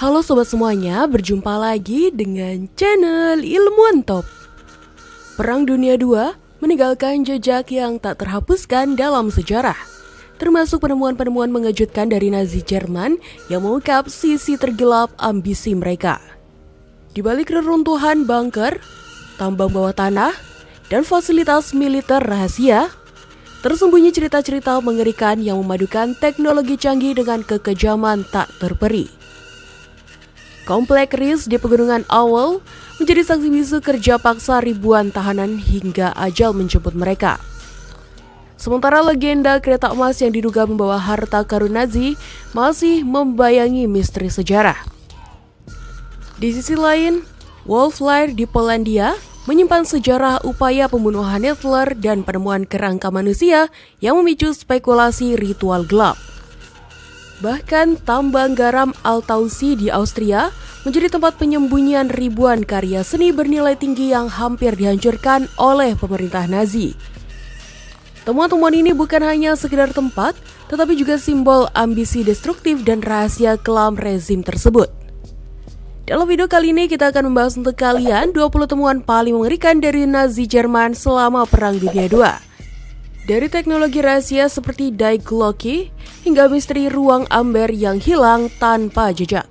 Halo sobat semuanya, berjumpa lagi dengan channel Ilmuwan Top. Perang Dunia II meninggalkan jejak yang tak terhapuskan dalam sejarah, termasuk penemuan-penemuan mengejutkan dari Nazi Jerman yang mengungkap sisi tergelap ambisi mereka. Di balik reruntuhan bunker, tambang bawah tanah, dan fasilitas militer rahasia, tersembunyi cerita-cerita mengerikan yang memadukan teknologi canggih dengan kekejaman tak terperi. Komplek RIS di Pegunungan Owl menjadi saksi bisu kerja paksa ribuan tahanan hingga ajal menjemput mereka. Sementara legenda kereta emas yang diduga membawa harta karun Nazi masih membayangi misteri sejarah. Di sisi lain, Wolf-Lair di Polandia menyimpan sejarah upaya pembunuhan Hitler dan penemuan kerangka manusia yang memicu spekulasi ritual gelap. Bahkan tambang garam Altausi di Austria menjadi tempat penyembunyian ribuan karya seni bernilai tinggi yang hampir dihancurkan oleh pemerintah Nazi. Temuan-temuan ini bukan hanya sekedar tempat, tetapi juga simbol ambisi destruktif dan rahasia kelam rezim tersebut. Dalam video kali ini kita akan membahas untuk kalian 20 temuan paling mengerikan dari Nazi Jerman selama Perang Dunia II. Dari teknologi rahasia seperti Die Glocke hingga misteri ruang amber yang hilang tanpa jejak.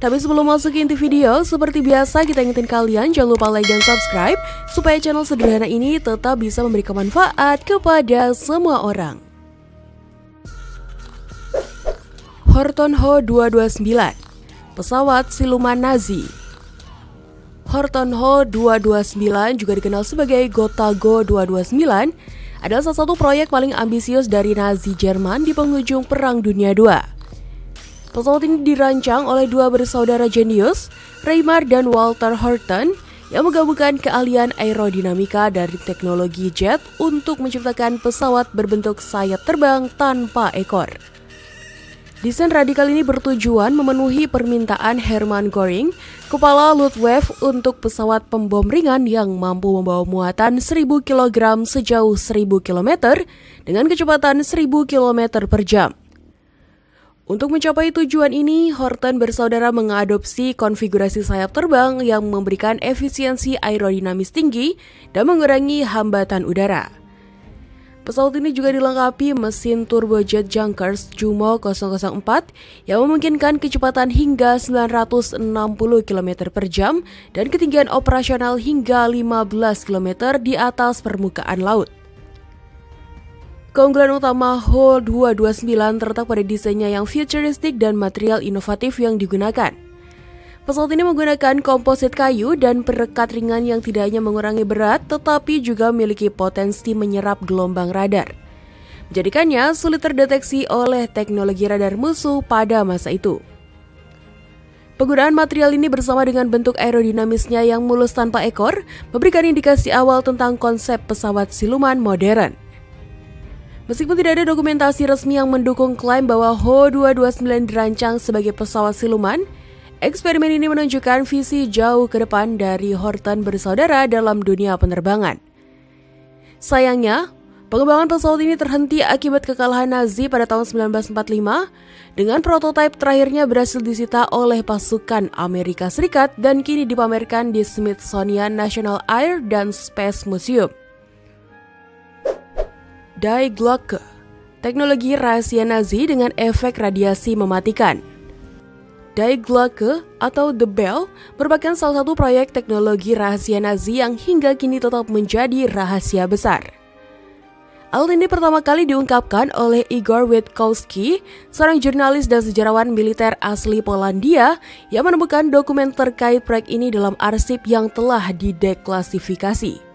Tapi sebelum masuk ke inti video, seperti biasa kita ingetin kalian jangan lupa like dan subscribe supaya channel sederhana ini tetap bisa memberikan manfaat kepada semua orang. Horton Ho 229, pesawat siluman Nazi. Horton Ho 229 juga dikenal sebagai Gotago 229 adalah salah satu proyek paling ambisius dari Nazi Jerman di penghujung Perang Dunia II. Pesawat ini dirancang oleh dua bersaudara jenius, Reimar dan Walter Horton, yang menggabungkan keahlian aerodinamika dari teknologi jet untuk menciptakan pesawat berbentuk sayap terbang tanpa ekor. Desain radikal ini bertujuan memenuhi permintaan Hermann Göring, kepala Luftwaffe, untuk pesawat pembom ringan yang mampu membawa muatan 1000 kg sejauh 1000 km dengan kecepatan 1000 km per jam. Untuk mencapai tujuan ini, Horton bersaudara mengadopsi konfigurasi sayap terbang yang memberikan efisiensi aerodinamis tinggi dan mengurangi hambatan udara. Pesawat ini juga dilengkapi mesin turbojet Junkers Jumo 004 yang memungkinkan kecepatan hingga 960 km per jam dan ketinggian operasional hingga 15 km di atas permukaan laut. Keunggulan utama Ho 229 terletak pada desainnya yang futuristik dan material inovatif yang digunakan. Pesawat ini menggunakan komposit kayu dan perekat ringan yang tidak hanya mengurangi berat, tetapi juga memiliki potensi menyerap gelombang radar, menjadikannya sulit terdeteksi oleh teknologi radar musuh pada masa itu. Penggunaan material ini bersama dengan bentuk aerodinamisnya yang mulus tanpa ekor memberikan indikasi awal tentang konsep pesawat siluman modern. Meskipun tidak ada dokumentasi resmi yang mendukung klaim bahwa Ho 229 dirancang sebagai pesawat siluman, eksperimen ini menunjukkan visi jauh ke depan dari Horton bersaudara dalam dunia penerbangan. Sayangnya, pengembangan pesawat ini terhenti akibat kekalahan Nazi pada tahun 1945 dengan prototipe terakhirnya berhasil disita oleh pasukan Amerika Serikat dan kini dipamerkan di Smithsonian National Air and Space Museum. Die Glocke, teknologi rahasia Nazi dengan efek radiasi mematikan. Die Glocke atau The Bell merupakan salah satu proyek teknologi rahasia Nazi yang hingga kini tetap menjadi rahasia besar. Hal ini pertama kali diungkapkan oleh Igor Witkowski, seorang jurnalis dan sejarawan militer asli Polandia yang menemukan dokumen terkait proyek ini dalam arsip yang telah dideklasifikasi.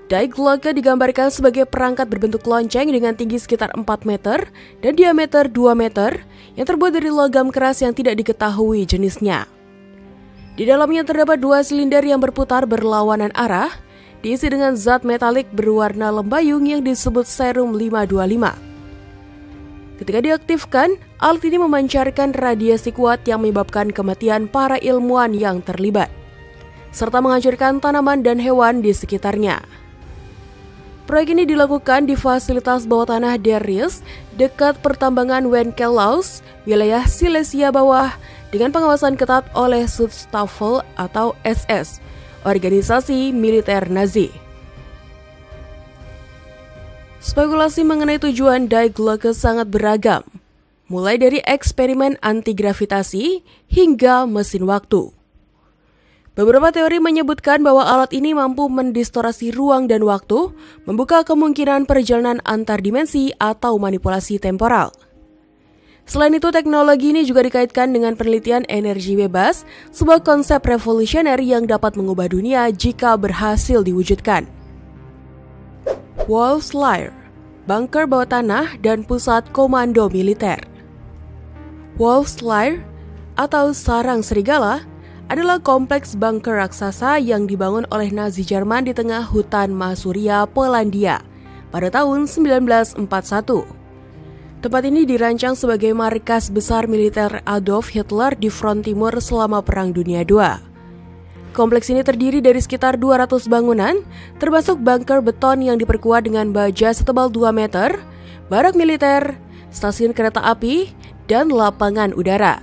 Die Glocke digambarkan sebagai perangkat berbentuk lonceng dengan tinggi sekitar 4 meter dan diameter 2 meter yang terbuat dari logam keras yang tidak diketahui jenisnya. Di dalamnya terdapat dua silinder yang berputar berlawanan arah, diisi dengan zat metalik berwarna lembayung yang disebut serum 525. Ketika diaktifkan, alat ini memancarkan radiasi kuat yang menyebabkan kematian para ilmuwan yang terlibat, serta menghancurkan tanaman dan hewan di sekitarnya. Proyek ini dilakukan di fasilitas bawah tanah Der Riese dekat pertambangan Wenceslaus, wilayah Silesia Bawah, dengan pengawasan ketat oleh Schutzstaffel atau SS, organisasi militer Nazi. Spekulasi mengenai tujuan Die Glocke sangat beragam, mulai dari eksperimen anti-gravitasi hingga mesin waktu. Beberapa teori menyebutkan bahwa alat ini mampu mendistorsi ruang dan waktu, membuka kemungkinan perjalanan antar dimensi atau manipulasi temporal. Selain itu, teknologi ini juga dikaitkan dengan penelitian energi bebas, sebuah konsep revolusioner yang dapat mengubah dunia jika berhasil diwujudkan. Wolf's Lair, bunker bawah tanah dan pusat komando militer. Wolf's Lair atau sarang serigala adalah kompleks bunker raksasa yang dibangun oleh Nazi Jerman di tengah hutan Masuria, Polandia pada tahun 1941. Tempat ini dirancang sebagai markas besar militer Adolf Hitler di front timur selama Perang Dunia II. Kompleks ini terdiri dari sekitar 200 bangunan, termasuk bunker beton yang diperkuat dengan baja setebal 2 meter, barak militer, stasiun kereta api, dan lapangan udara.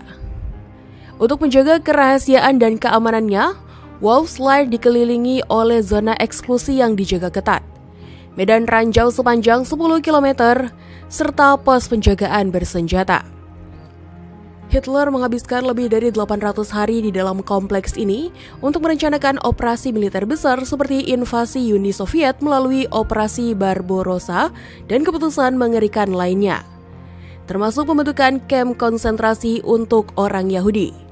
Untuk menjaga kerahasiaan dan keamanannya, Wolf's Lair dikelilingi oleh zona eksklusi yang dijaga ketat, medan ranjau sepanjang 10 km, serta pos penjagaan bersenjata. Hitler menghabiskan lebih dari 800 hari di dalam kompleks ini untuk merencanakan operasi militer besar seperti invasi Uni Soviet melalui Operasi Barbarossa dan keputusan mengerikan lainnya, termasuk pembentukan kamp konsentrasi untuk orang Yahudi.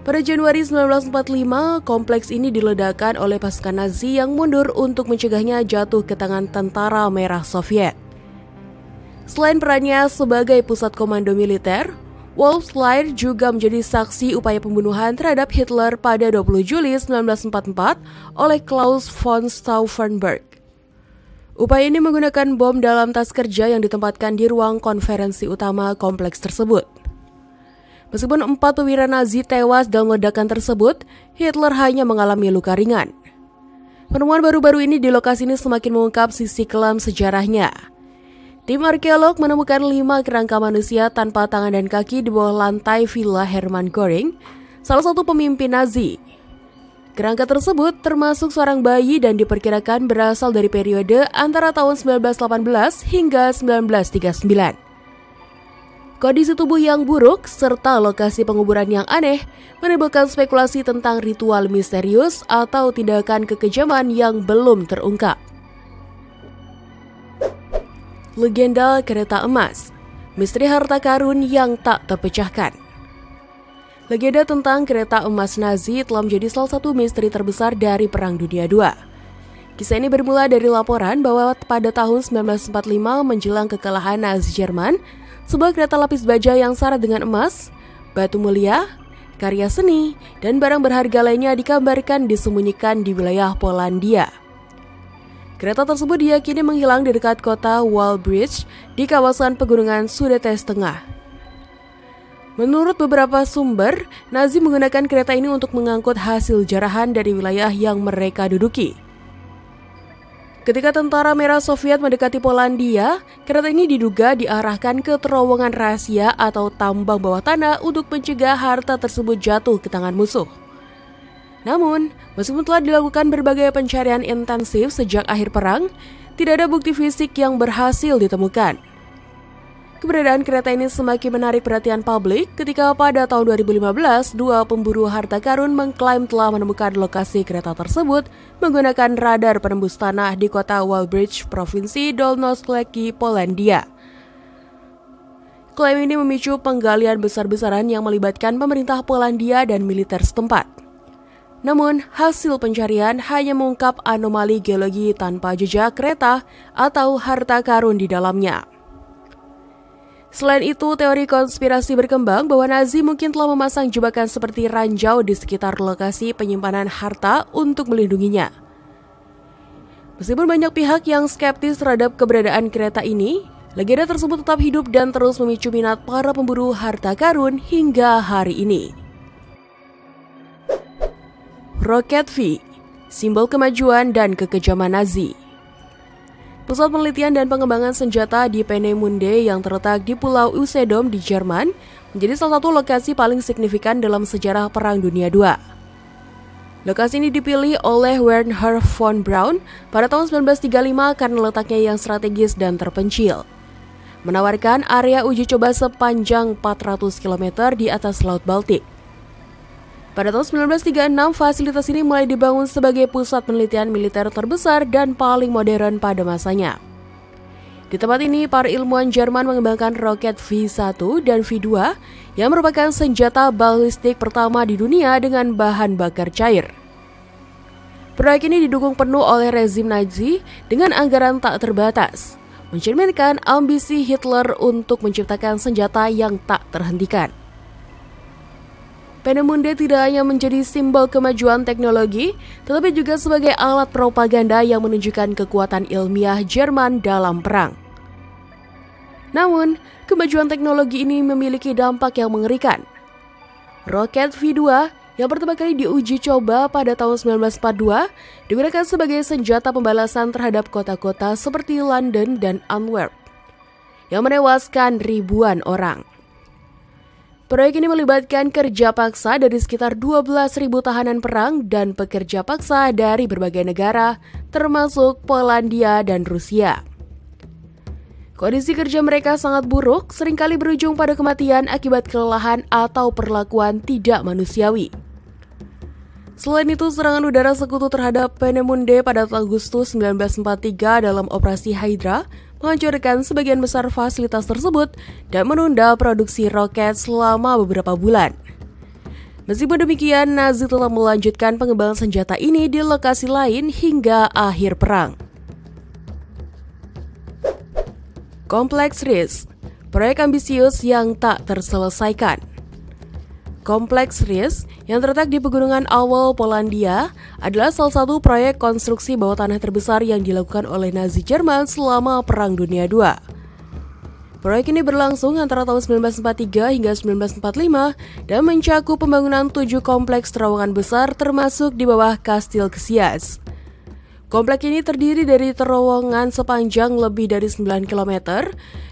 Pada Januari 1945, kompleks ini diledakkan oleh pasukan Nazi yang mundur untuk mencegahnya jatuh ke tangan Tentara Merah Soviet. Selain perannya sebagai pusat komando militer, Wolf's Lair juga menjadi saksi upaya pembunuhan terhadap Hitler pada 20 Juli 1944 oleh Klaus von Stauffenberg. Upaya ini menggunakan bom dalam tas kerja yang ditempatkan di ruang konferensi utama kompleks tersebut. Meskipun 4 perwira Nazi tewas dalam ledakan tersebut, Hitler hanya mengalami luka ringan. Penemuan baru-baru ini di lokasi ini semakin mengungkap sisi kelam sejarahnya. Tim arkeolog menemukan 5 kerangka manusia tanpa tangan dan kaki di bawah lantai Villa Hermann Göring, salah satu pemimpin Nazi. Kerangka tersebut termasuk seorang bayi dan diperkirakan berasal dari periode antara tahun 1918 hingga 1939. Kondisi tubuh yang buruk serta lokasi penguburan yang aneh menimbulkan spekulasi tentang ritual misterius atau tindakan kekejaman yang belum terungkap. Legenda kereta emas, misteri harta karun yang tak terpecahkan. Legenda tentang kereta emas Nazi telah menjadi salah satu misteri terbesar dari Perang Dunia II. Kisah ini bermula dari laporan bahwa pada tahun 1945 menjelang kekalahan Nazi Jerman, sebuah kereta lapis baja yang syarat dengan emas, batu mulia, karya seni, dan barang berharga lainnya dikabarkan disembunyikan di wilayah Polandia. Kereta tersebut diyakini menghilang di dekat kota Wałbrzych di kawasan pegunungan Sudetes Tengah. Menurut beberapa sumber, Nazi menggunakan kereta ini untuk mengangkut hasil jarahan dari wilayah yang mereka duduki. Ketika Tentara Merah Soviet mendekati Polandia, kereta ini diduga diarahkan ke terowongan rahasia atau tambang bawah tanah untuk mencegah harta tersebut jatuh ke tangan musuh. Namun, meskipun telah dilakukan berbagai pencarian intensif sejak akhir perang, tidak ada bukti fisik yang berhasil ditemukan. Keberadaan kereta ini semakin menarik perhatian publik ketika pada tahun 2015, 2 pemburu harta karun mengklaim telah menemukan lokasi kereta tersebut menggunakan radar penembus tanah di kota Wałbrzych, Provinsi Dolnośląski, Polandia. Klaim ini memicu penggalian besar-besaran yang melibatkan pemerintah Polandia dan militer setempat. Namun, hasil pencarian hanya mengungkap anomali geologi tanpa jejak kereta atau harta karun di dalamnya. Selain itu, teori konspirasi berkembang bahwa Nazi mungkin telah memasang jebakan seperti ranjau di sekitar lokasi penyimpanan harta untuk melindunginya. Meskipun banyak pihak yang skeptis terhadap keberadaan kereta ini, legenda tersebut tetap hidup dan terus memicu minat para pemburu harta karun hingga hari ini. Rocket V, simbol kemajuan dan kekejaman Nazi. Pusat penelitian dan pengembangan senjata di Peenemünde yang terletak di Pulau Usedom di Jerman menjadi salah satu lokasi paling signifikan dalam sejarah Perang Dunia II. Lokasi ini dipilih oleh Wernher von Braun pada tahun 1935 karena letaknya yang strategis dan terpencil, menawarkan area uji coba sepanjang 400 km di atas Laut Baltik. Pada tahun 1936, fasilitas ini mulai dibangun sebagai pusat penelitian militer terbesar dan paling modern pada masanya. Di tempat ini, para ilmuwan Jerman mengembangkan roket V1 dan V2 yang merupakan senjata balistik pertama di dunia dengan bahan bakar cair. Proyek ini didukung penuh oleh rezim Nazi dengan anggaran tak terbatas, mencerminkan ambisi Hitler untuk menciptakan senjata yang tak terhentikan. Peenemünde tidak hanya menjadi simbol kemajuan teknologi, tetapi juga sebagai alat propaganda yang menunjukkan kekuatan ilmiah Jerman dalam perang. Namun, kemajuan teknologi ini memiliki dampak yang mengerikan. Roket V2 yang pertama kali diuji coba pada tahun 1942 digunakan sebagai senjata pembalasan terhadap kota-kota seperti London dan Antwerp, yang menewaskan ribuan orang. Proyek ini melibatkan kerja paksa dari sekitar 12.000 tahanan perang dan pekerja paksa dari berbagai negara, termasuk Polandia dan Rusia. Kondisi kerja mereka sangat buruk, seringkali berujung pada kematian akibat kelelahan atau perlakuan tidak manusiawi. Selain itu, serangan udara sekutu terhadap Peenemünde pada Agustus 1943 dalam Operasi Hydra menghancurkan sebagian besar fasilitas tersebut dan menunda produksi roket selama beberapa bulan. Meskipun demikian, Nazi tetap melanjutkan pengembangan senjata ini di lokasi lain hingga akhir perang. Kompleks Ries, proyek ambisius yang tak terselesaikan. Kompleks Ries yang terletak di pegunungan Awel, Polandia adalah salah satu proyek konstruksi bawah tanah terbesar yang dilakukan oleh Nazi Jerman selama Perang Dunia II. Proyek ini berlangsung antara tahun 1943 hingga 1945 dan mencakup pembangunan 7 kompleks terowongan besar termasuk di bawah Kastil Kesias. Kompleks ini terdiri dari terowongan sepanjang lebih dari 9 km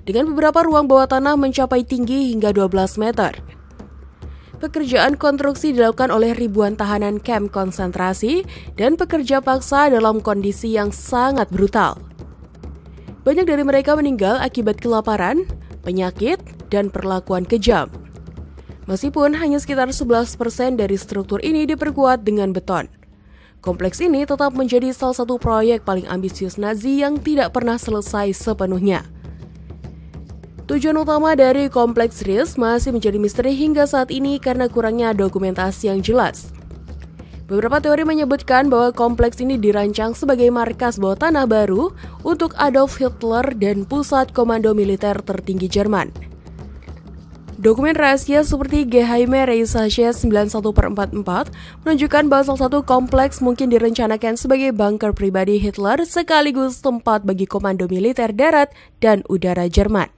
dengan beberapa ruang bawah tanah mencapai tinggi hingga 12 meter. Pekerjaan konstruksi dilakukan oleh ribuan tahanan kamp konsentrasi dan pekerja paksa dalam kondisi yang sangat brutal. Banyak dari mereka meninggal akibat kelaparan, penyakit, dan perlakuan kejam. Meskipun hanya sekitar 11% dari struktur ini diperkuat dengan beton, kompleks ini tetap menjadi salah satu proyek paling ambisius Nazi yang tidak pernah selesai sepenuhnya. Tujuan utama dari Kompleks Ries masih menjadi misteri hingga saat ini karena kurangnya dokumentasi yang jelas. Beberapa teori menyebutkan bahwa kompleks ini dirancang sebagai markas bawah tanah baru untuk Adolf Hitler dan pusat komando militer tertinggi Jerman. Dokumen rahasia seperti Geheime Recherche 91/44 menunjukkan bahwa salah satu kompleks mungkin direncanakan sebagai bunker pribadi Hitler sekaligus tempat bagi komando militer darat dan udara Jerman.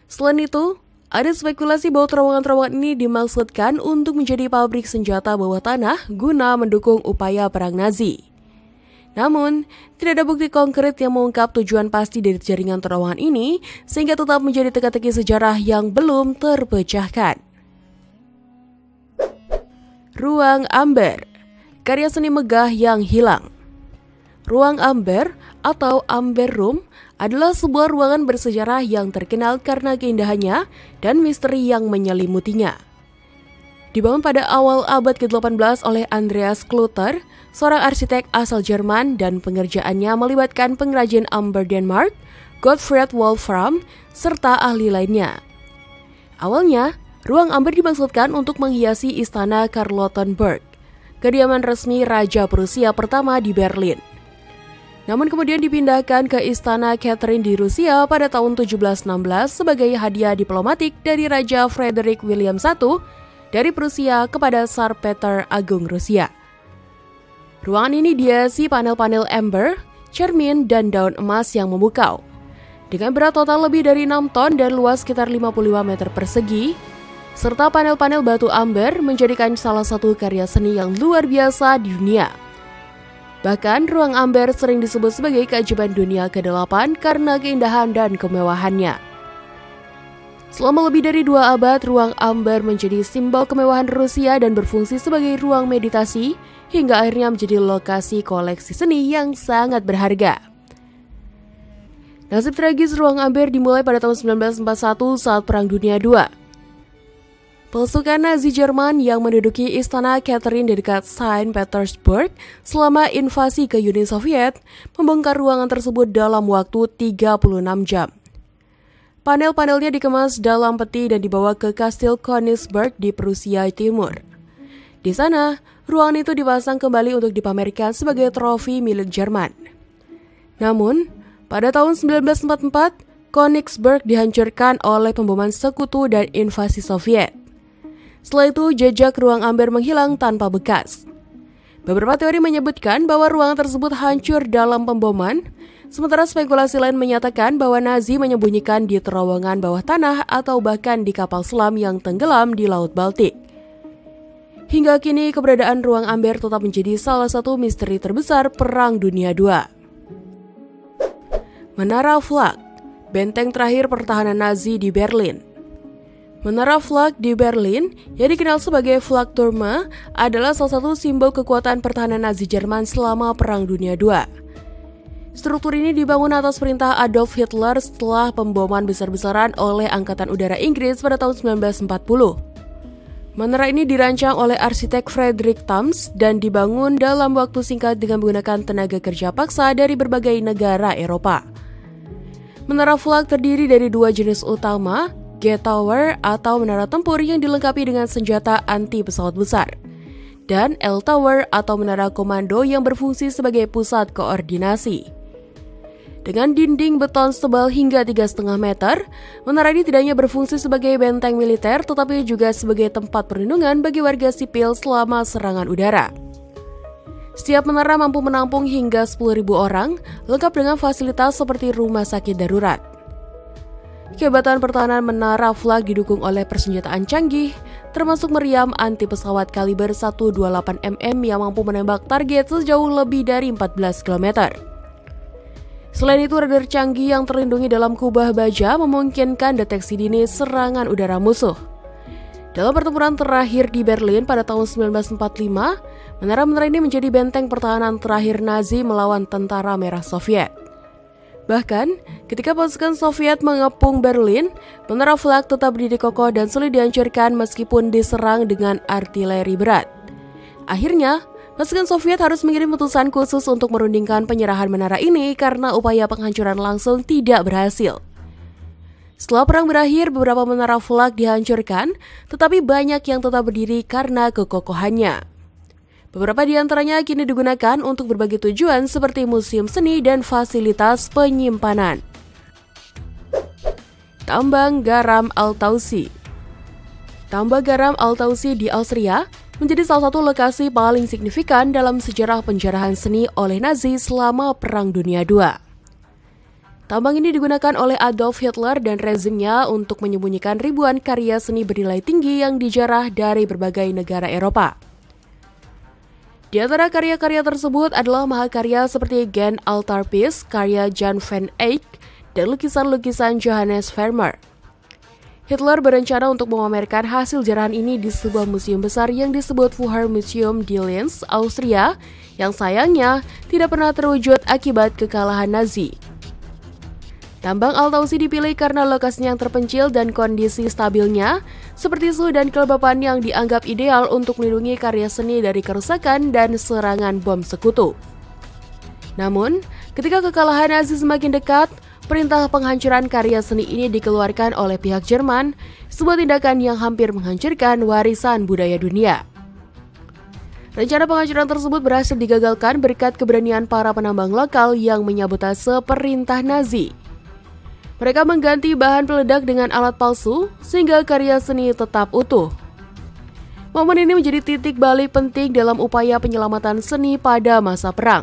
Selain itu, ada spekulasi bahwa terowongan-terowongan ini dimaksudkan untuk menjadi pabrik senjata bawah tanah guna mendukung upaya perang Nazi. Namun, tidak ada bukti konkret yang mengungkap tujuan pasti dari jaringan terowongan ini, sehingga tetap menjadi teka-teki sejarah yang belum terpecahkan. Ruang Amber, karya seni megah yang hilang. Ruang Amber atau Amber Room adalah sebuah ruangan bersejarah yang terkenal karena keindahannya dan misteri yang menyelimutinya. Dibangun pada awal abad ke-18 oleh Andreas Klüter, seorang arsitek asal Jerman, dan pengerjaannya melibatkan pengrajin amber Denmark, Gottfried Wolfram, serta ahli lainnya. Awalnya, ruang amber dimaksudkan untuk menghiasi istana Charlottenburg, kediaman resmi Raja Prusia pertama di Berlin. Namun kemudian dipindahkan ke Istana Catherine di Rusia pada tahun 1716 sebagai hadiah diplomatik dari Raja Frederick William I dari Prusia kepada Tsar Peter Agung Rusia. Ruangan ini dihiasi panel-panel amber, cermin, dan daun emas yang memukau. Dengan berat total lebih dari 6 ton dan luas sekitar 55 meter persegi, serta panel-panel batu amber menjadikan salah satu karya seni yang luar biasa di dunia. Bahkan ruang amber sering disebut sebagai keajaiban dunia ke-8 karena keindahan dan kemewahannya. Selama lebih dari 2 abad, ruang amber menjadi simbol kemewahan Rusia dan berfungsi sebagai ruang meditasi hingga akhirnya menjadi lokasi koleksi seni yang sangat berharga. Nasib tragis ruang amber dimulai pada tahun 1941 saat Perang Dunia II. Pasukan Nazi Jerman yang menduduki Istana Catherine di dekat Saint Petersburg selama invasi ke Uni Soviet membongkar ruangan tersebut dalam waktu 36 jam. Panel-panelnya dikemas dalam peti dan dibawa ke Kastil Königsberg di Prusia Timur. Di sana, ruangan itu dipasang kembali untuk dipamerkan sebagai trofi milik Jerman. Namun, pada tahun 1944, Königsberg dihancurkan oleh pemboman sekutu dan invasi Soviet. Setelah itu, jejak ruang amber menghilang tanpa bekas. Beberapa teori menyebutkan bahwa ruangan tersebut hancur dalam pemboman, sementara spekulasi lain menyatakan bahwa Nazi menyembunyikan di terowongan bawah tanah atau bahkan di kapal selam yang tenggelam di Laut Baltik. Hingga kini, keberadaan ruang amber tetap menjadi salah satu misteri terbesar Perang Dunia II. Menara Flak, benteng terakhir pertahanan Nazi di Berlin. Menara Flak di Berlin, yang dikenal sebagai Flakturme, adalah salah satu simbol kekuatan pertahanan Nazi Jerman selama Perang Dunia II. Struktur ini dibangun atas perintah Adolf Hitler setelah pemboman besar-besaran oleh Angkatan Udara Inggris pada tahun 1940. Menara ini dirancang oleh arsitek Frederick Thams dan dibangun dalam waktu singkat dengan menggunakan tenaga kerja paksa dari berbagai negara Eropa. Menara Flak terdiri dari 2 jenis utama, G-Tower atau menara tempur yang dilengkapi dengan senjata anti pesawat besar, dan L-Tower atau menara komando yang berfungsi sebagai pusat koordinasi. Dengan dinding beton setebal hingga 3,5 meter, menara ini tidak hanya berfungsi sebagai benteng militer tetapi juga sebagai tempat perlindungan bagi warga sipil selama serangan udara. Setiap menara mampu menampung hingga 10.000 orang, lengkap dengan fasilitas seperti rumah sakit darurat. Kehebatan pertahanan menara Flak didukung oleh persenjataan canggih, termasuk meriam anti pesawat kaliber 128 mm yang mampu menembak target sejauh lebih dari 14 km. Selain itu, radar canggih yang terlindungi dalam kubah baja memungkinkan deteksi dini serangan udara musuh. Dalam pertempuran terakhir di Berlin pada tahun 1945, menara-menara ini menjadi benteng pertahanan terakhir Nazi melawan tentara merah Soviet. Bahkan, ketika pasukan Soviet mengepung Berlin, menara Flak tetap berdiri kokoh dan sulit dihancurkan meskipun diserang dengan artileri berat. Akhirnya, pasukan Soviet harus mengirim utusan khusus untuk merundingkan penyerahan menara ini karena upaya penghancuran langsung tidak berhasil. Setelah perang berakhir, beberapa menara Flak dihancurkan, tetapi banyak yang tetap berdiri karena kekokohannya. Beberapa di antaranya kini digunakan untuk berbagai tujuan seperti museum seni dan fasilitas penyimpanan. Tambang garam Altausi. Tambang garam Altausi di Austria menjadi salah satu lokasi paling signifikan dalam sejarah penjarahan seni oleh Nazi selama Perang Dunia II. Tambang ini digunakan oleh Adolf Hitler dan rezimnya untuk menyembunyikan ribuan karya seni bernilai tinggi yang dijarah dari berbagai negara Eropa. Di antara karya-karya tersebut adalah mahakarya seperti Gen Altarpiece karya Jan van Eyck dan lukisan-lukisan Johannes Vermeer. Hitler berencana untuk memamerkan hasil jarahan ini di sebuah museum besar yang disebut Museum di Linz, Austria, yang sayangnya tidak pernah terwujud akibat kekalahan Nazi. Tambang Altausi dipilih karena lokasinya yang terpencil dan kondisi stabilnya, seperti suhu dan kelembapan yang dianggap ideal untuk melindungi karya seni dari kerusakan dan serangan bom sekutu. Namun, ketika kekalahan Nazi semakin dekat, perintah penghancuran karya seni ini dikeluarkan oleh pihak Jerman, sebuah tindakan yang hampir menghancurkan warisan budaya dunia. Rencana penghancuran tersebut berhasil digagalkan berkat keberanian para penambang lokal yang menyabotase perintah Nazi. Mereka mengganti bahan peledak dengan alat palsu sehingga karya seni tetap utuh. Momen ini menjadi titik balik penting dalam upaya penyelamatan seni pada masa perang.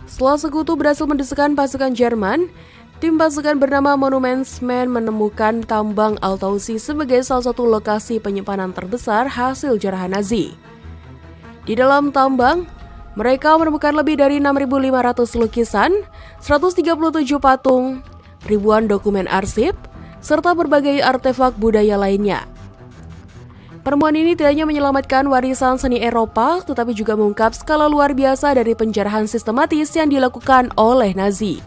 Setelah sekutu berhasil mendesakkan pasukan Jerman, tim pasukan bernama Monumentsmen menemukan tambang Altausi sebagai salah satu lokasi penyimpanan terbesar hasil jarahan Nazi. Di dalam tambang, Mereka menemukan lebih dari 6.500 lukisan, 137 patung, ribuan dokumen arsip, serta berbagai artefak budaya lainnya. Penemuan ini tidak hanya menyelamatkan warisan seni Eropa, tetapi juga mengungkap skala luar biasa dari penjarahan sistematis yang dilakukan oleh Nazi.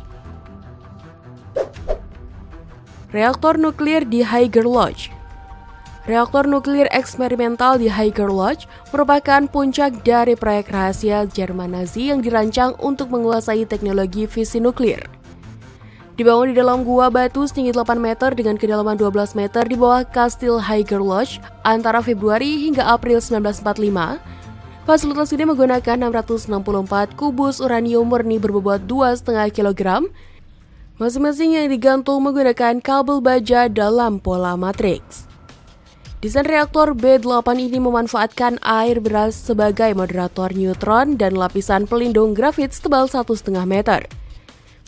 Reaktor nuklir di Haiger Lodge. Reaktor nuklir eksperimental di Haiger Lodge merupakan puncak dari proyek rahasia Jerman Nazi yang dirancang untuk menguasai teknologi fisi nuklir. Dibangun di dalam gua batu setinggi 8 meter dengan kedalaman 12 meter di bawah Kastil Haiger Lodge antara Februari hingga April 1945, fasilitas ini menggunakan 664 kubus uranium murni berbobot 2,5 kg, masing-masing yang digantung menggunakan kabel baja dalam pola matriks. Desain reaktor B8 ini memanfaatkan air beras sebagai moderator neutron dan lapisan pelindung grafit setebal 1,5 meter,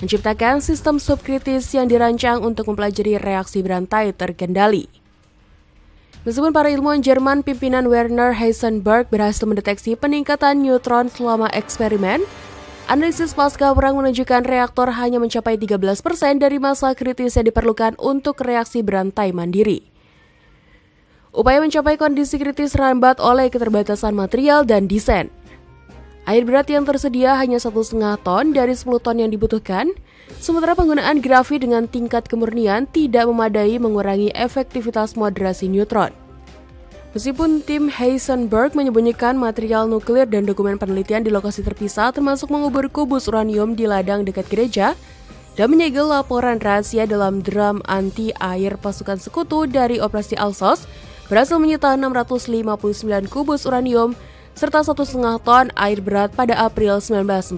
menciptakan sistem subkritis yang dirancang untuk mempelajari reaksi berantai terkendali. Meskipun para ilmuwan Jerman pimpinan Werner Heisenberg berhasil mendeteksi peningkatan neutron selama eksperimen, analisis pasca perang menunjukkan reaktor hanya mencapai 13% dari massa kritis yang diperlukan untuk reaksi berantai mandiri. Upaya mencapai kondisi kritis rambat oleh keterbatasan material dan desain. Air berat yang tersedia hanya 1,5 ton dari 10 ton yang dibutuhkan, sementara penggunaan grafit dengan tingkat kemurnian tidak memadai mengurangi efektivitas moderasi neutron. Meskipun tim Heisenberg menyembunyikan material nuklir dan dokumen penelitian di lokasi terpisah termasuk mengubur kubus uranium di ladang dekat gereja, dan menyegel laporan rahasia dalam drum anti-air pasukan sekutu dari Operasi Alsos, berhasil menyita 659 kubus uranium serta 1,5 ton air berat pada April 1945.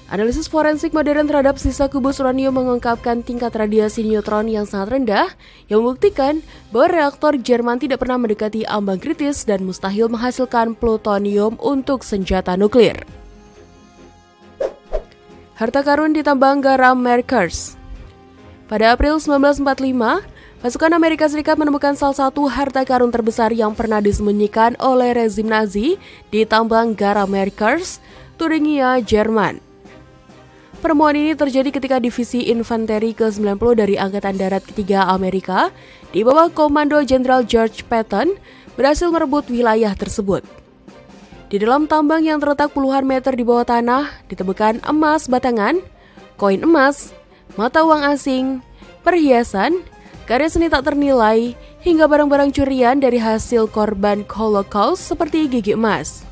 Analisis forensik modern terhadap sisa kubus uranium mengungkapkan tingkat radiasi neutron yang sangat rendah yang membuktikan bahwa reaktor Jerman tidak pernah mendekati ambang kritis dan mustahil menghasilkan plutonium untuk senjata nuklir. Harta karun di tambang garam Merkers. Pada April 1945, pasukan Amerika Serikat menemukan salah satu harta karun terbesar yang pernah disembunyikan oleh rezim Nazi di tambang garam Merkers, Thuringia, Jerman. Penemuan ini terjadi ketika Divisi Infanteri ke-90 dari Angkatan Darat Ketiga Amerika di bawah Komando Jenderal George Patton berhasil merebut wilayah tersebut. Di dalam tambang yang terletak puluhan meter di bawah tanah, ditemukan emas batangan, koin emas, mata uang asing, perhiasan, karya seni tak ternilai, hingga barang-barang curian dari hasil korban Holocaust seperti gigi emas.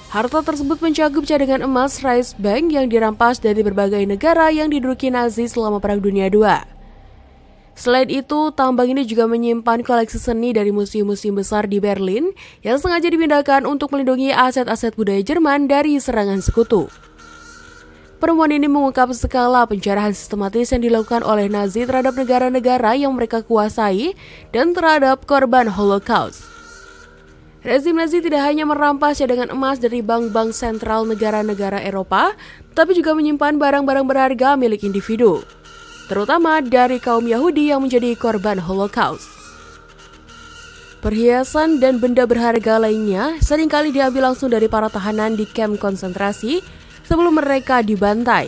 Harta tersebut mencakup cadangan emas Reichsbank yang dirampas dari berbagai negara yang diduduki Nazi selama Perang Dunia II. Selain itu, tambang ini juga menyimpan koleksi seni dari museum-museum besar di Berlin yang sengaja dipindahkan untuk melindungi aset-aset budaya Jerman dari serangan sekutu. Penemuan ini mengungkap skala penjarahan sistematis yang dilakukan oleh Nazi terhadap negara-negara yang mereka kuasai dan terhadap korban Holocaust. Rezim Nazi tidak hanya merampas cadangan emas dari bank-bank sentral negara-negara Eropa, tapi juga menyimpan barang-barang berharga milik individu, terutama dari kaum Yahudi yang menjadi korban Holocaust. Perhiasan dan benda berharga lainnya seringkali diambil langsung dari para tahanan di kamp konsentrasi sebelum mereka dibantai.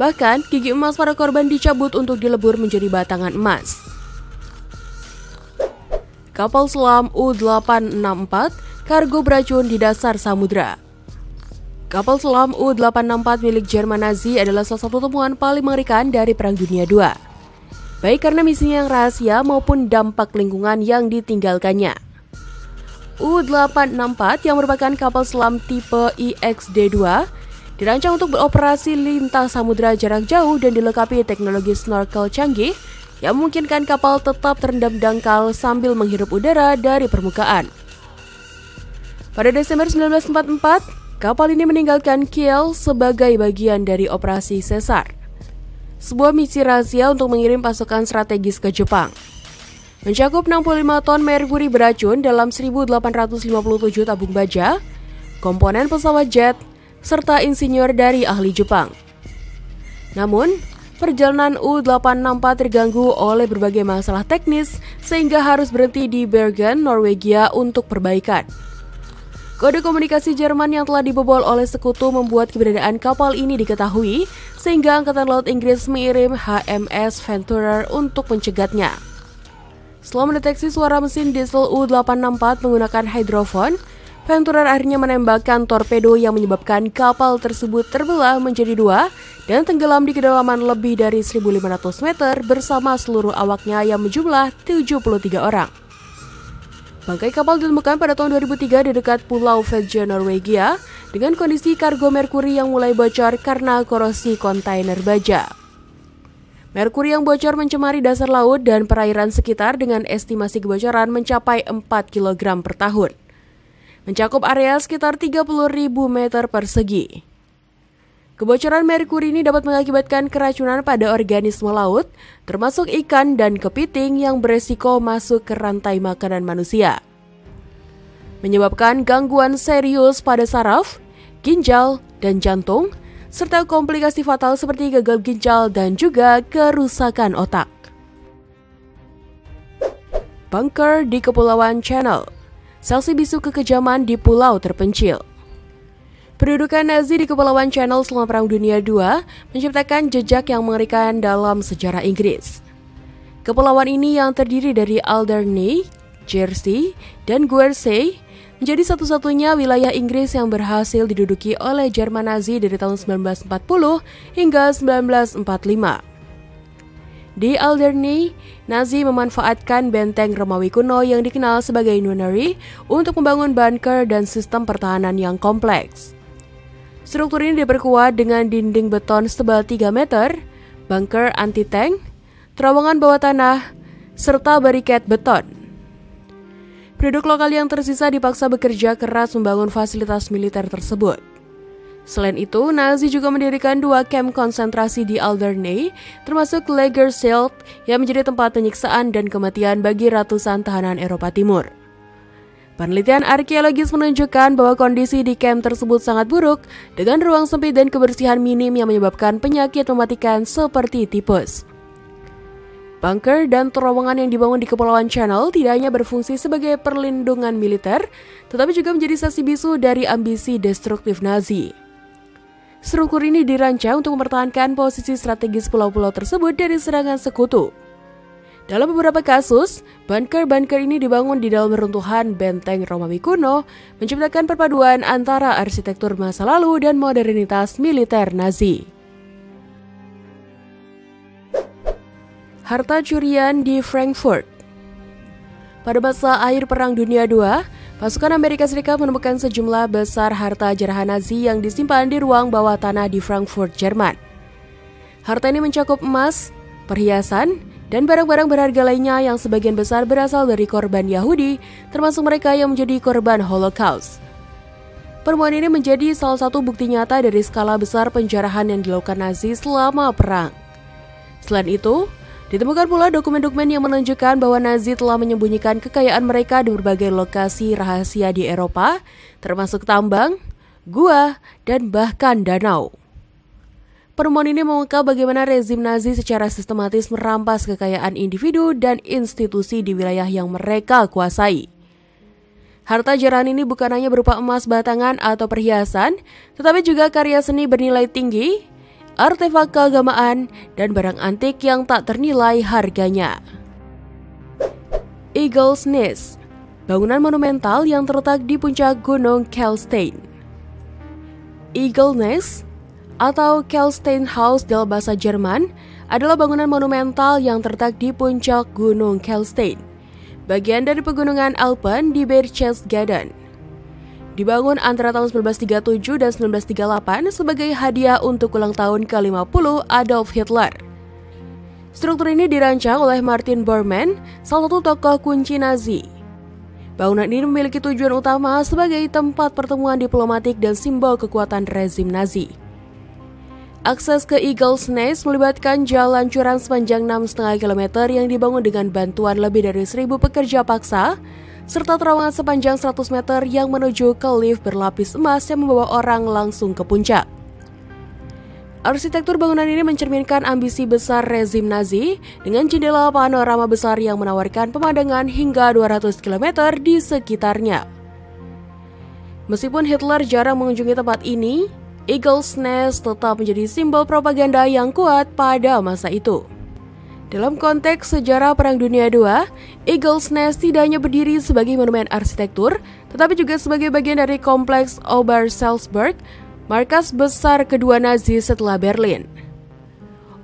Bahkan, gigi emas para korban dicabut untuk dilebur menjadi batangan emas. Kapal selam U-864 kargo beracun di dasar samudra. Kapal selam U-864 milik Jerman Nazi adalah salah satu temuan paling mengerikan dari Perang Dunia II, baik karena misinya yang rahasia maupun dampak lingkungan yang ditinggalkannya. U-864 yang merupakan kapal selam tipe IXD-2 dirancang untuk beroperasi lintas samudra jarak jauh dan dilengkapi teknologi snorkel canggih yang memungkinkan kapal tetap terendam dangkal sambil menghirup udara dari permukaan. Pada Desember 1944, kapal ini meninggalkan Kiel sebagai bagian dari operasi Caesar, sebuah misi rahasia untuk mengirim pasukan strategis ke Jepang. Mencakup 65 ton merkuri beracun dalam 1.857 tabung baja, komponen pesawat jet, serta insinyur dari ahli Jepang. Namun, perjalanan U-864 terganggu oleh berbagai masalah teknis sehingga harus berhenti di Bergen, Norwegia untuk perbaikan. Kode komunikasi Jerman yang telah dibobol oleh sekutu membuat keberadaan kapal ini diketahui, sehingga Angkatan Laut Inggris mengirim HMS Venturer untuk mencegatnya. Setelah mendeteksi suara mesin diesel U-864 menggunakan hidrofon, Venturer akhirnya menembakkan torpedo yang menyebabkan kapal tersebut terbelah menjadi dua dan tenggelam di kedalaman lebih dari 1.500 meter bersama seluruh awaknya yang menjumlah 73 orang. Bangkai kapal ditemukan pada tahun 2003 di dekat Pulau Vedje, Norwegia, dengan kondisi kargo merkuri yang mulai bocor karena korosi kontainer baja. Merkuri yang bocor mencemari dasar laut dan perairan sekitar dengan estimasi kebocoran mencapai 4 kg per tahun. Mencakup area sekitar 30.000 meter persegi. Kebocoran merkuri ini dapat mengakibatkan keracunan pada organisme laut, termasuk ikan dan kepiting yang beresiko masuk ke rantai makanan manusia. Menyebabkan gangguan serius pada saraf, ginjal, dan jantung, serta komplikasi fatal seperti gagal ginjal dan juga kerusakan otak. Bunker di Kepulauan Channel. Saksi bisu kekejaman di pulau terpencil. Pendudukan Nazi di Kepulauan Channel selama Perang Dunia II menciptakan jejak yang mengerikan dalam sejarah Inggris. Kepulauan ini yang terdiri dari Alderney, Jersey, dan Guernsey menjadi satu-satunya wilayah Inggris yang berhasil diduduki oleh Jerman Nazi dari tahun 1940 hingga 1945. Di Alderney, Nazi memanfaatkan benteng Romawi kuno yang dikenal sebagai Nunnery untuk membangun bunker dan sistem pertahanan yang kompleks. Struktur ini diperkuat dengan dinding beton setebal 3 meter, bunker anti-tank, terowongan bawah tanah, serta bariket beton. Penduduk lokal yang tersisa dipaksa bekerja keras membangun fasilitas militer tersebut. Selain itu, Nazi juga mendirikan 2 kamp konsentrasi di Alderney, termasuk Lagersfeld yang menjadi tempat penyiksaan dan kematian bagi ratusan tahanan Eropa Timur. Penelitian arkeologis menunjukkan bahwa kondisi di kamp tersebut sangat buruk, dengan ruang sempit dan kebersihan minim yang menyebabkan penyakit mematikan seperti tipes. Bunker dan terowongan yang dibangun di Kepulauan Channel tidak hanya berfungsi sebagai perlindungan militer, tetapi juga menjadi saksi bisu dari ambisi destruktif Nazi. Struktur ini dirancang untuk mempertahankan posisi strategis pulau-pulau tersebut dari serangan sekutu. Dalam beberapa kasus, bunker-bunker ini dibangun di dalam reruntuhan benteng Romawi kuno, menciptakan perpaduan antara arsitektur masa lalu dan modernitas militer Nazi. Harta curian di Frankfurt. Pada masa akhir Perang Dunia II, pasukan Amerika Serikat menemukan sejumlah besar harta jarahan Nazi yang disimpan di ruang bawah tanah di Frankfurt, Jerman. Harta ini mencakup emas, perhiasan, dan barang-barang berharga lainnya yang sebagian besar berasal dari korban Yahudi, termasuk mereka yang menjadi korban Holocaust. Penemuan ini menjadi salah satu bukti nyata dari skala besar penjarahan yang dilakukan Nazi selama perang. Selain itu, ditemukan pula dokumen-dokumen yang menunjukkan bahwa Nazi telah menyembunyikan kekayaan mereka di berbagai lokasi rahasia di Eropa, termasuk tambang, gua, dan bahkan danau. Penemuan ini mengungkap bagaimana rezim Nazi secara sistematis merampas kekayaan individu dan institusi di wilayah yang mereka kuasai. Harta jarahan ini bukan hanya berupa emas batangan atau perhiasan, tetapi juga karya seni bernilai tinggi, artefak keagamaan, dan barang antik yang tak ternilai harganya. Eagle's Nest, bangunan monumental yang terletak di puncak Gunung Kelstein. Eagle's Nest atau Kelsteinhaus dalam bahasa Jerman adalah bangunan monumental yang terletak di puncak Gunung Kelstein, bagian dari pegunungan Alpen di Berchtesgaden. Dibangun antara tahun 1937 dan 1938 sebagai hadiah untuk ulang tahun ke-50 Adolf Hitler. Struktur ini dirancang oleh Martin Bormann, salah satu tokoh kunci Nazi. Bangunan ini memiliki tujuan utama sebagai tempat pertemuan diplomatik dan simbol kekuatan rezim Nazi. Akses ke Eagle's Nest melibatkan jalan curam sepanjang 6,5 km yang dibangun dengan bantuan lebih dari 1.000 pekerja paksa, serta terowongan sepanjang 100 meter yang menuju ke lift berlapis emas yang membawa orang langsung ke puncak. Arsitektur bangunan ini mencerminkan ambisi besar rezim Nazi dengan jendela panorama besar yang menawarkan pemandangan hingga 200 km di sekitarnya. Meskipun Hitler jarang mengunjungi tempat ini, Eagle's Nest tetap menjadi simbol propaganda yang kuat pada masa itu. Dalam konteks sejarah Perang Dunia II, Eagle's Nest tidak hanya berdiri sebagai monumen arsitektur, tetapi juga sebagai bagian dari kompleks Obersalzberg, markas besar kedua Nazi setelah Berlin.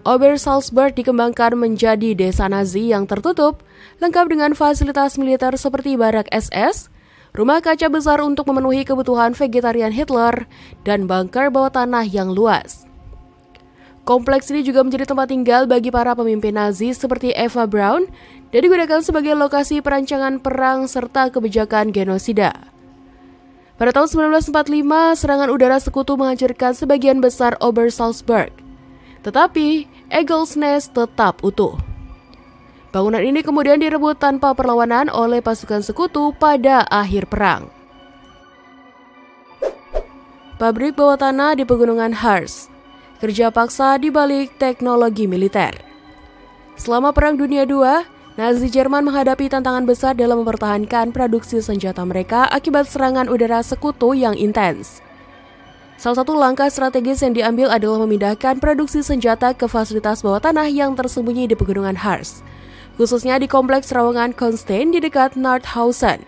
Obersalzberg dikembangkan menjadi desa Nazi yang tertutup, lengkap dengan fasilitas militer seperti barak SS, rumah kaca besar untuk memenuhi kebutuhan vegetarian Hitler, dan bunker bawah tanah yang luas. Kompleks ini juga menjadi tempat tinggal bagi para pemimpin Nazi seperti Eva Braun dan digunakan sebagai lokasi perancangan perang serta kebijakan genosida. Pada tahun 1945, serangan udara sekutu menghancurkan sebagian besar Obersalzberg. Tetapi, Eagle's Nest tetap utuh. Bangunan ini kemudian direbut tanpa perlawanan oleh pasukan sekutu pada akhir perang. Pabrik bawah tanah di pegunungan Harz. Kerja paksa di balik teknologi militer. Selama Perang Dunia II, Nazi Jerman menghadapi tantangan besar dalam mempertahankan produksi senjata mereka akibat serangan udara sekutu yang intens. Salah satu langkah strategis yang diambil adalah memindahkan produksi senjata ke fasilitas bawah tanah yang tersembunyi di pegunungan Harz, khususnya di kompleks terowongan Konstanz di dekat Nordhausen.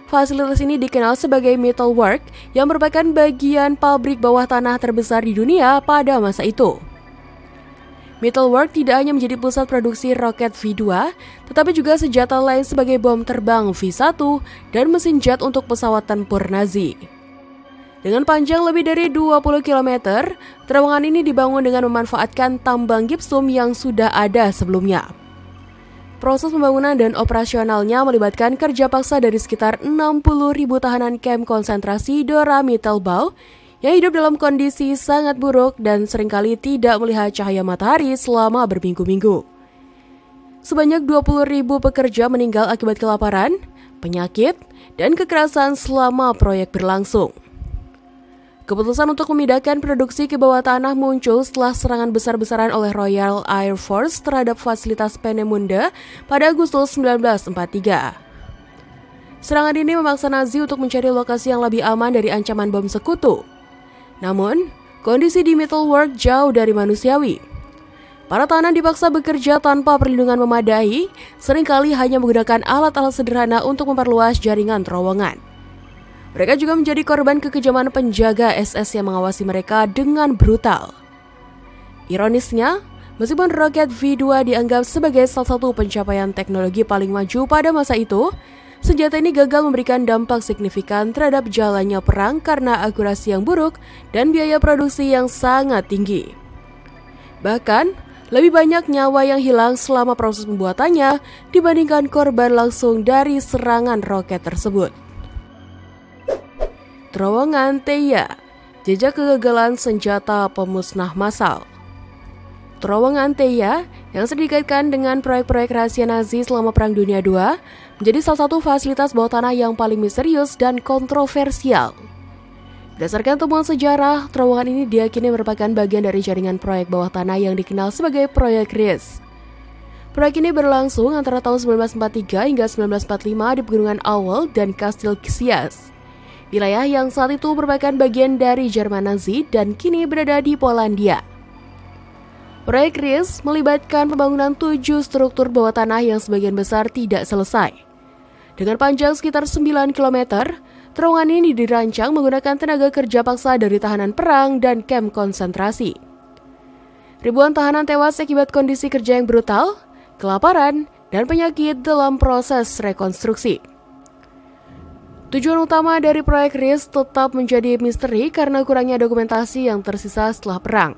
Fasilitas ini dikenal sebagai Mittelwerk yang merupakan bagian pabrik bawah tanah terbesar di dunia pada masa itu. Mittelwerk tidak hanya menjadi pusat produksi roket V2, tetapi juga senjata lain sebagai bom terbang V1 dan mesin jet untuk pesawat tempur Nazi. Dengan panjang lebih dari 20 km, terowongan ini dibangun dengan memanfaatkan tambang gipsum yang sudah ada sebelumnya. Proses pembangunan dan operasionalnya melibatkan kerja paksa dari sekitar 60.000 tahanan kamp konsentrasi Dora Mittelbau yang hidup dalam kondisi sangat buruk dan seringkali tidak melihat cahaya matahari selama berminggu-minggu. Sebanyak 20.000 pekerja meninggal akibat kelaparan, penyakit, dan kekerasan selama proyek berlangsung. Keputusan untuk memindahkan produksi ke bawah tanah muncul setelah serangan besar-besaran oleh Royal Air Force terhadap fasilitas Peenemünde pada Agustus 1943. Serangan ini memaksa Nazi untuk mencari lokasi yang lebih aman dari ancaman bom sekutu. Namun, kondisi di Mittelwerk jauh dari manusiawi. Para tahanan dipaksa bekerja tanpa perlindungan memadai, seringkali hanya menggunakan alat-alat sederhana untuk memperluas jaringan terowongan. Mereka juga menjadi korban kekejaman penjaga SS yang mengawasi mereka dengan brutal. Ironisnya, meskipun roket V2 dianggap sebagai salah satu pencapaian teknologi paling maju pada masa itu, senjata ini gagal memberikan dampak signifikan terhadap jalannya perang karena akurasi yang buruk dan biaya produksi yang sangat tinggi. Bahkan, lebih banyak nyawa yang hilang selama proses pembuatannya dibandingkan korban langsung dari serangan roket tersebut. Terowongan Theia, jejak kegagalan senjata pemusnah massal. Terowongan Theia yang sering dikaitkan dengan proyek-proyek rahasia Nazi selama Perang Dunia II menjadi salah satu fasilitas bawah tanah yang paling misterius dan kontroversial. Berdasarkan temuan sejarah, terowongan ini diyakini merupakan bagian dari jaringan proyek bawah tanah yang dikenal sebagai Proyek Ries. Proyek ini berlangsung antara tahun 1943 hingga 1945 di pegunungan Auwel dan Kastil Ksias. Wilayah yang saat itu merupakan bagian dari Jerman Nazi dan kini berada di Polandia. Proyek Ries melibatkan pembangunan 7 struktur bawah tanah yang sebagian besar tidak selesai. Dengan panjang sekitar 9 km, terowongan ini dirancang menggunakan tenaga kerja paksa dari tahanan perang dan kamp konsentrasi. Ribuan tahanan tewas akibat kondisi kerja yang brutal, kelaparan, dan penyakit dalam proses rekonstruksi. Tujuan utama dari proyek Ries tetap menjadi misteri karena kurangnya dokumentasi yang tersisa setelah perang.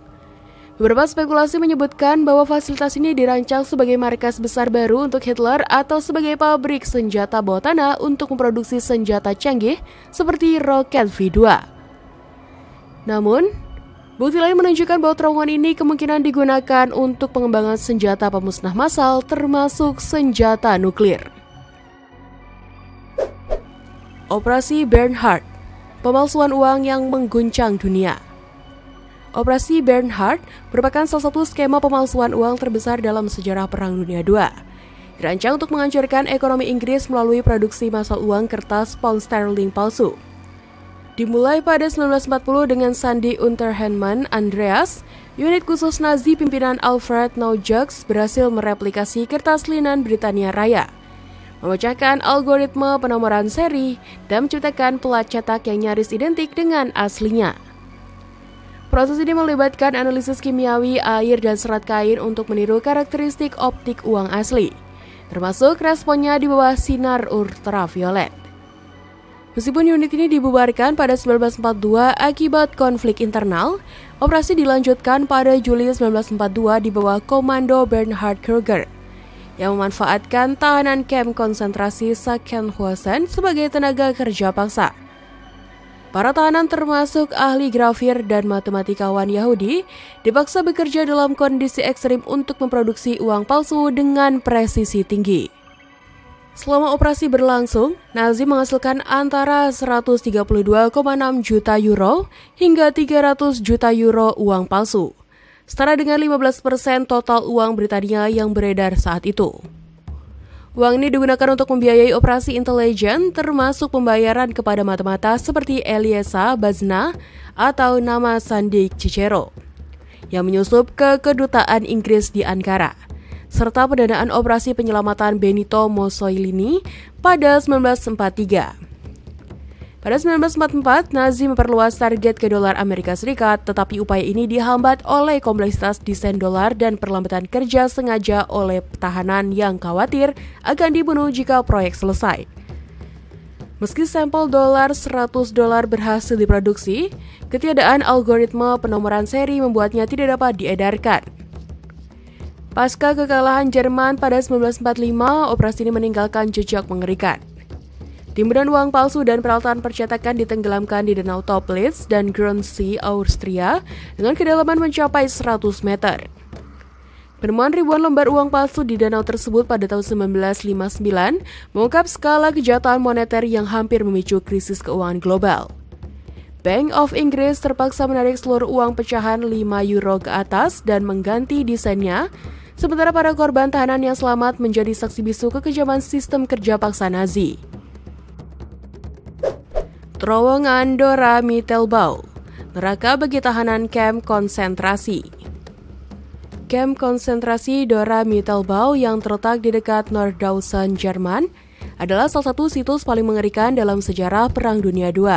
Beberapa spekulasi menyebutkan bahwa fasilitas ini dirancang sebagai markas besar baru untuk Hitler atau sebagai pabrik senjata bawah tanah untuk memproduksi senjata canggih seperti roket V2. Namun, bukti lain menunjukkan bahwa terowongan ini kemungkinan digunakan untuk pengembangan senjata pemusnah massal termasuk senjata nuklir. Operasi Bernhard, pemalsuan uang yang mengguncang dunia. Operasi Bernhard merupakan salah satu skema pemalsuan uang terbesar dalam sejarah Perang Dunia II. Dirancang untuk menghancurkan ekonomi Inggris melalui produksi massal uang kertas pound sterling palsu. Dimulai pada 1940 dengan Sandy Unterhandmann Andreas, unit khusus Nazi pimpinan Alfred Nojux berhasil mereplikasi kertas linan Britania Raya, memecahkan algoritma penomoran seri, dan menciptakan plat cetak yang nyaris identik dengan aslinya. Proses ini melibatkan analisis kimiawi air dan serat kain untuk meniru karakteristik optik uang asli, termasuk responnya di bawah sinar ultraviolet. Meskipun unit ini dibubarkan pada 1942 akibat konflik internal, operasi dilanjutkan pada Juli 1942 di bawah komando Bernhard Kruger, yang memanfaatkan tahanan kamp konsentrasi Sachsenhausen sebagai tenaga kerja paksa. Para tahanan termasuk ahli grafir dan matematikawan Yahudi dipaksa bekerja dalam kondisi ekstrim untuk memproduksi uang palsu dengan presisi tinggi. Selama operasi berlangsung, Nazi menghasilkan antara 132,6 juta euro hingga 300 juta euro uang palsu, setara dengan 15% total uang Britania yang beredar saat itu. Uang ini digunakan untuk membiayai operasi intelijen, termasuk pembayaran kepada mata-mata seperti Eliesa Bazna atau nama Sandy Cicero, yang menyusup ke kedutaan Inggris di Ankara, serta pendanaan operasi penyelamatan Benito Mussolini pada 1943. Pada 1944, Nazi memperluas target ke dolar Amerika Serikat, tetapi upaya ini dihambat oleh kompleksitas desain dolar dan perlambatan kerja sengaja oleh tahanan yang khawatir akan dibunuh jika proyek selesai. Meski sampel dolar $100 berhasil diproduksi, ketiadaan algoritma penomoran seri membuatnya tidak dapat diedarkan. Pasca kekalahan Jerman pada 1945, operasi ini meninggalkan jejak mengerikan. Timbunan uang palsu dan peralatan percetakan ditenggelamkan di Danau Toplitz dan Grundsee, Austria, dengan kedalaman mencapai 100 meter. Penemuan ribuan lembar uang palsu di danau tersebut pada tahun 1959 mengungkap skala kejahatan moneter yang hampir memicu krisis keuangan global. Bank of Inggris terpaksa menarik seluruh uang pecahan 5 euro ke atas dan mengganti desainnya, sementara para korban tahanan yang selamat menjadi saksi bisu kekejaman sistem kerja paksa Nazi. Terowongan Dora Mittelbau, neraka bagi tahanan kamp konsentrasi. Kamp konsentrasi Dora Mittelbau yang terletak di dekat Nordhausen, Jerman, adalah salah satu situs paling mengerikan dalam sejarah Perang Dunia II.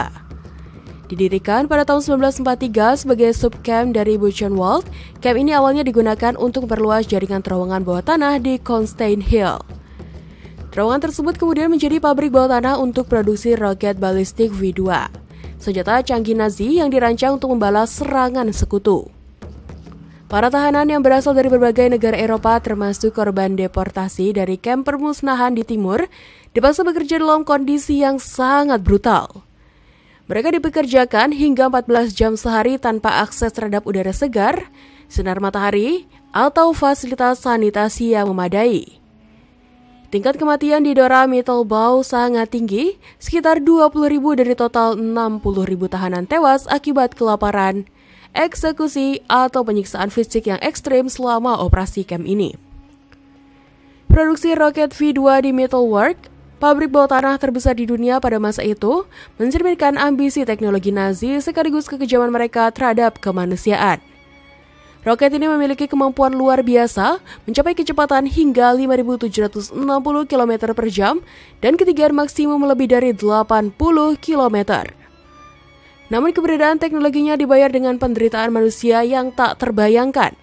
Didirikan pada tahun 1943 sebagai subkamp dari Buchenwald, kamp ini awalnya digunakan untuk memperluas jaringan terowongan bawah tanah di Konstantin Hill. Terowongan tersebut kemudian menjadi pabrik bawah tanah untuk produksi roket balistik V2, senjata canggih Nazi yang dirancang untuk membalas serangan sekutu. Para tahanan yang berasal dari berbagai negara Eropa termasuk korban deportasi dari kamp permusnahan di timur dipaksa bekerja dalam kondisi yang sangat brutal. Mereka dipekerjakan hingga 14 jam sehari tanpa akses terhadap udara segar, sinar matahari, atau fasilitas sanitasi yang memadai. Tingkat kematian di Dora Mittelbau sangat tinggi, sekitar 20.000 dari total 60.000 tahanan tewas akibat kelaparan, eksekusi, atau penyiksaan fisik yang ekstrim selama operasi kamp ini. Produksi roket V2 di Mittelwerk, pabrik bawah tanah terbesar di dunia pada masa itu, mencerminkan ambisi teknologi Nazi sekaligus kekejaman mereka terhadap kemanusiaan. Roket ini memiliki kemampuan luar biasa, mencapai kecepatan hingga 5.760 km per jam dan ketinggian maksimum lebih dari 80 km. Namun keberadaan teknologinya dibayar dengan penderitaan manusia yang tak terbayangkan.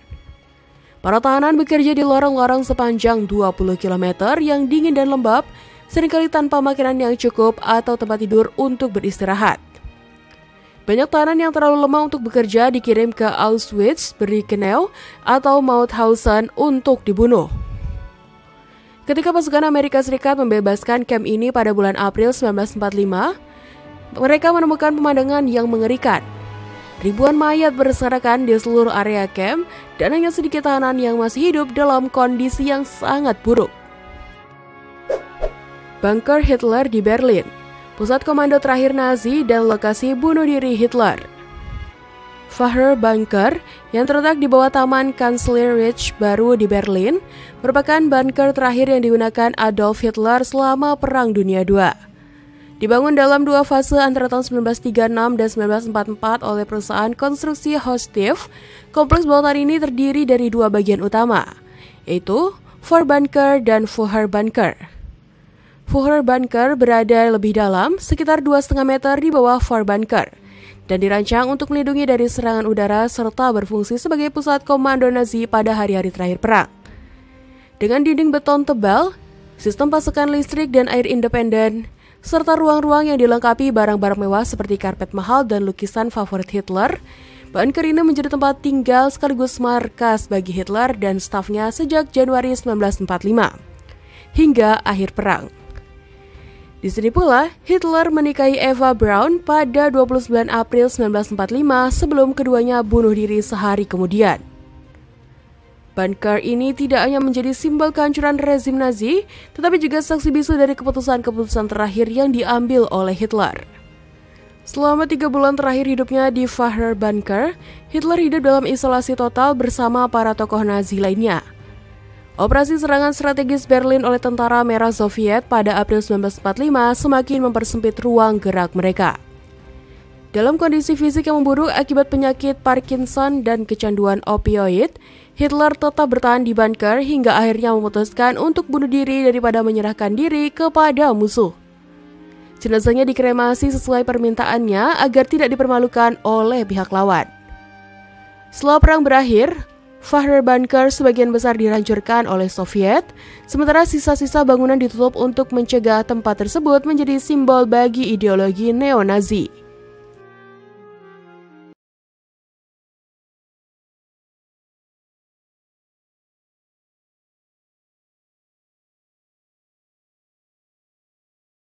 Para tahanan bekerja di lorong-lorong sepanjang 20 km yang dingin dan lembab, seringkali tanpa makanan yang cukup atau tempat tidur untuk beristirahat. Banyak tahanan yang terlalu lemah untuk bekerja dikirim ke Auschwitz, Birkenau, atau Mauthausen untuk dibunuh. Ketika pasukan Amerika Serikat membebaskan kamp ini pada bulan April 1945, mereka menemukan pemandangan yang mengerikan. Ribuan mayat berserakan di seluruh area kamp dan hanya sedikit tahanan yang masih hidup dalam kondisi yang sangat buruk. Bunker Hitler di Berlin, pusat komando terakhir Nazi dan lokasi bunuh diri Hitler. Führer Bunker yang terletak di bawah Taman Kanzleramt baru di Berlin merupakan bunker terakhir yang digunakan Adolf Hitler selama Perang Dunia II. Dibangun dalam dua fase antara tahun 1936 dan 1944 oleh perusahaan konstruksi Hostif, kompleks bawah tanah ini terdiri dari dua bagian utama, yaitu Voorbunker dan Voorbunker. Voorbunker berada lebih dalam, sekitar 2,5 meter di bawah Voorbunker, dan dirancang untuk melindungi dari serangan udara serta berfungsi sebagai pusat komando Nazi pada hari-hari terakhir perang. Dengan dinding beton tebal, sistem pasokan listrik dan air independen, serta ruang-ruang yang dilengkapi barang-barang mewah seperti karpet mahal dan lukisan favorit Hitler, bunker ini menjadi tempat tinggal sekaligus markas bagi Hitler dan stafnya sejak Januari 1945 hingga akhir perang. Di sini pula, Hitler menikahi Eva Braun pada 29 April 1945 sebelum keduanya bunuh diri sehari kemudian. Bunker ini tidak hanya menjadi simbol kehancuran rezim Nazi, tetapi juga saksi bisu dari keputusan-keputusan terakhir yang diambil oleh Hitler. Selama 3 bulan terakhir hidupnya di Voorbunker, Hitler hidup dalam isolasi total bersama para tokoh Nazi lainnya. Operasi serangan strategis Berlin oleh Tentara Merah Soviet pada April 1945 semakin mempersempit ruang gerak mereka. Dalam kondisi fisik yang memburuk akibat penyakit Parkinson dan kecanduan opioid, Hitler tetap bertahan di bunker hingga akhirnya memutuskan untuk bunuh diri daripada menyerahkan diri kepada musuh. Jenazahnya dikremasi sesuai permintaannya agar tidak dipermalukan oleh pihak lawan. Setelah perang berakhir, Voorbunker sebagian besar dihancurkan oleh Soviet, sementara sisa-sisa bangunan ditutup untuk mencegah tempat tersebut menjadi simbol bagi ideologi neo-Nazi.